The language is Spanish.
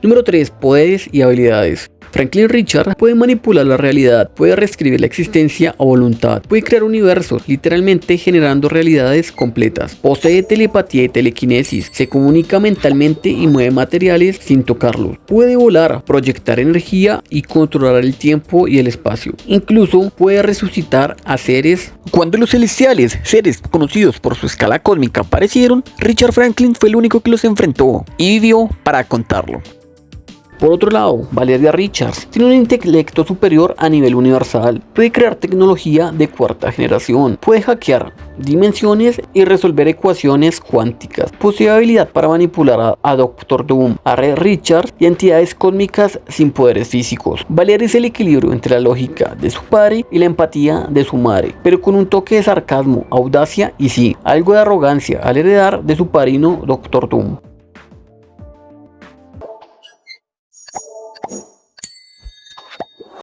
Número 3. Poderes y habilidades. Franklin Richards puede manipular la realidad, puede reescribir la existencia a voluntad, puede crear universos, literalmente generando realidades completas. Posee telepatía y telequinesis, se comunica mentalmente y mueve materiales sin tocarlos. Puede volar, proyectar energía y controlar el tiempo y el espacio. Incluso puede resucitar a seres. Cuando los celestiales, seres conocidos por su escala cósmica, aparecieron, Richard Franklin fue el único que los enfrentó y vivió para contarlo. Por otro lado, Valeria Richards tiene un intelecto superior a nivel universal, puede crear tecnología de cuarta generación, puede hackear dimensiones y resolver ecuaciones cuánticas, posee habilidad para manipular a Doctor Doom, a Red Richards y entidades cósmicas sin poderes físicos. Valeria es el equilibrio entre la lógica de su padre y la empatía de su madre, pero con un toque de sarcasmo, audacia y sí, algo de arrogancia al heredar de su padrino Doctor Doom.